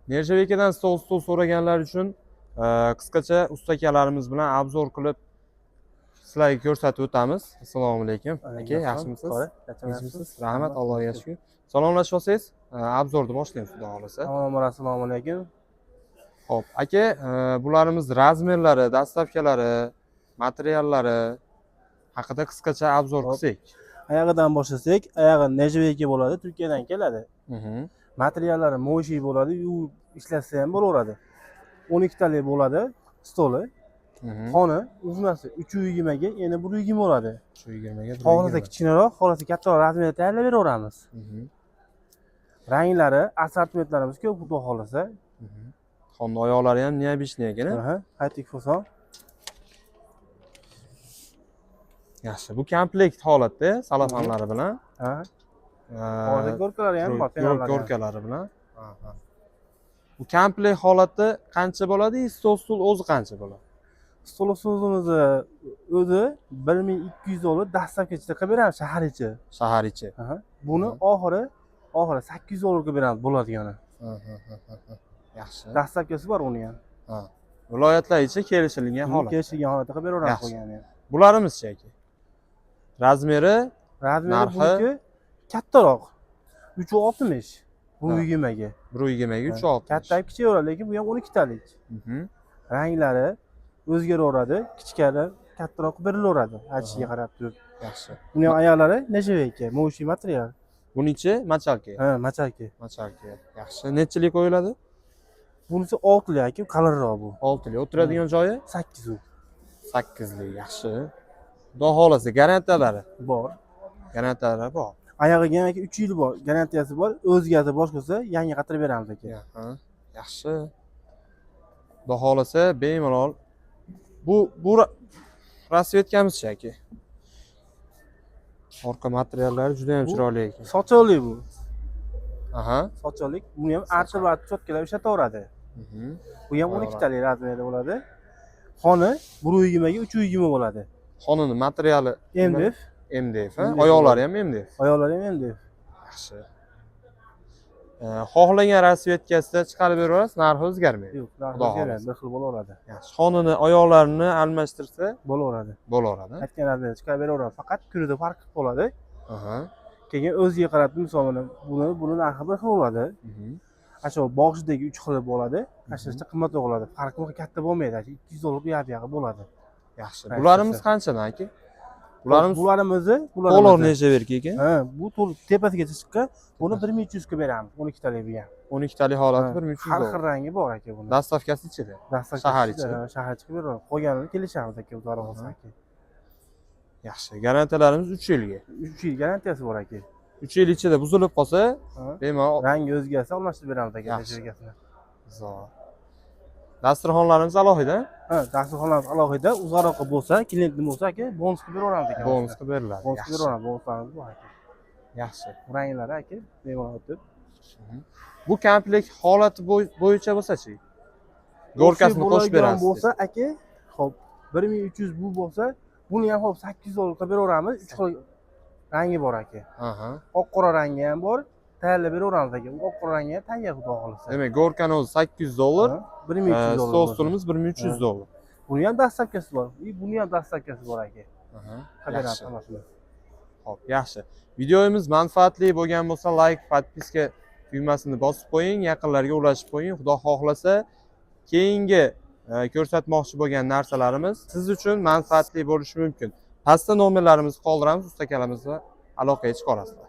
Nержaveykadan stol so'raganlar uchun qisqacha ustakalarimiz bilan obzor qilib sizlarga ko'rsatib o'tamiz. Assalomu alaykum. Aka, yaxshimisiz? Yaxshimisiz? Rahmat, Allohga shukr. Salomlashib olsangiz, obzorni boshlaymiz, xudo xolasa. Assalomu alaykum. Xo'p, aka, bularimiz razmerlari, dastavkalari, materiallari haqida qisqacha obzor qilsak. Oyog'idan boshlasak, oyog'i nejaveyka bo'ladi, Turkiyadan keladi. Materiallari mo'shi bo'ladi, u ishlatsa ham bo'laveradi. 12 talik bo'ladi stoli. Xona uzmasi 320 ga, yana 120 bo'ladi. 320 ga. Xohlasa kichikroq, xohlasa kattaroq razmerda tayyorlab beraveramiz. Ranglari, assortimentlarimiz ko'p, xudo xolasa. Xonna oyoqlari ham neobishniy ekan. Haytik fason. Yaxshi, bu komplekt holatda salafanlari bilan. Hozir ko'rkalari ham bor, penallari. Ko'rkalari bilan. Bu komplekt holatda qancha bo'ladi? Stol o'zi qancha bo'ladi? Stol so'zimizni o'zi 1200 dollar dastavkachiga qilib beramiz shahar ichi. Shahar ichi. Buni oxiri 800 dollarga beramiz bo'ladigani. Yaxshi. Dastavkasi bor uni ham. Viloyatlar ichi kelishilgan holat. Kelishilgan holatda qilib beraveramiz qo'ygani ham. Bularimiz-chi aka? Razmeri buniki kattaroq. 360. 120 ga. 120 ga 360. Katta kichikroq, lekin bu ham 12 talik. Ranglari o'zgaraveradi, kichiklar kattaroq berilaveradi, aytishiga qarab turib. Yaxshi. Buni ham oyoqlari nejaveyka, mo'shi material. Bunichi machalka. Machalka. Machalka. Yaxshi. Nechilik qo'yiladi? Bunisi 6 lik, qalinroq bu. 6 lik. O'tiradigan joyi 8 lik. 8 lik. Yaxshi. Xudo xolasa garantiyalari bor. Garantiyalari bor. Oyog'iga ham 3 yil bor, garantiyasi bor. O'zgarsa boshqasi yangi qatirib beramiz aka. Yaxshi. Xudo xolasa bemalol. Bu rasvetkamiz-chi aka? Orqa materiallari juda ham chiroyli ekan. Sochonli bu. Sochonlik. Buni ham artib cho'tkalab ishlataveradi. Bu ham 12 talik razmerda bo'ladi. Xona 120 ga 320 bo'ladi. Xonani materiali MDF. MDF, oyoqlari ham MDF. Oyoqlari ham MDF. Yaxshi. Xohlagan rasvetkasida chiqarib beraverasiz, narxi o'zgarmaydi. Yo'q, narxi o'zgarmaydi, bir xil bo'laveradi. Yaxshi. Xonani oyoqlarini almashtirsa bo'laveradi. Bo'laveradi. Aytgan razmerda chiqarib beraveradi, faqat kunida farq bo'ladi. Keyin o'ziga qarab, masalan, buni narxi bir xil bo'ladi. Ashu boshidagi 3 xil bo'ladi, ashuncha qimmatroq bo'ladi. Farqi katta bo'lmaydi, 200 dollar buyoq bo'ladi. Yaxshi. Bularimiz qanchadan aka? Bularimizni to'liq nejaverka ekan? Bu to'liq tepasigacha chiqqan. Buni 1300 ga beramiz, 12 talik bu ham. 12 talik holati 1300 dollar. Har xil rangi bor aka buni. Dastavkasi ichida. Shahar ichida. Shahar ichida beramiz. Qolganini kelishamiz aka, xudo xolasa aka. Yaxshi. Garantiyalarimiz 3 yilga. 3 yil garantiyasi bor aka. 3 yil ichida buzilib qolsa, bemalol rangi o'zgarsa almashtirib beramiz aka, nejaverkasini. Zo'r. Dasturxonlarimiz alohida? Dasturxonlarimiz alohida. Uzoqroq bo'lsa, klientni bo'lsa aka, bonus qilib beraveramiz aka. Bonus qilib beriladi. Bonus qilib beraveramiz, bonuslarimiz bor aka. Yaxshi. Ranglari aka, bemalol o'tib. Bu komplekt holati bo'yicha bo'lsa-chi? Gorkasini qo'shib berasiz. Bo'lsa aka, xo'p, 1300 bu bo'lsa, buni ham xo'p 800 dollar qilib beraveramiz. 3 xil rangi bor aka. Oq qora rangi ham bor. Tayyorlab beraveramiz aka. Oq qora rangi ham tayyor, xudo xolasa. Demak, Gorkani o'zi 800 dollar, 1300 dollar. Stolimiz 1300 dollar. Buni ham dastavkasi bor. Buni ham dastavkasi bor aka. Xo'p, yaxshi. Videomiz manfaatli bo'lgan bo'lsa, like, podpiska tugmasini bosib qo'ying, yaqinlarga ulashib qo'ying. Xudo xohlasa, keyingi ko'rsatmoqchi bo'lgan narsalarimiz siz uchun manfaatli bo'lishi mumkin. Pastda nomerlarimizni qoldiramiz, ustakalarimizni aloqaga chiqarasizlar.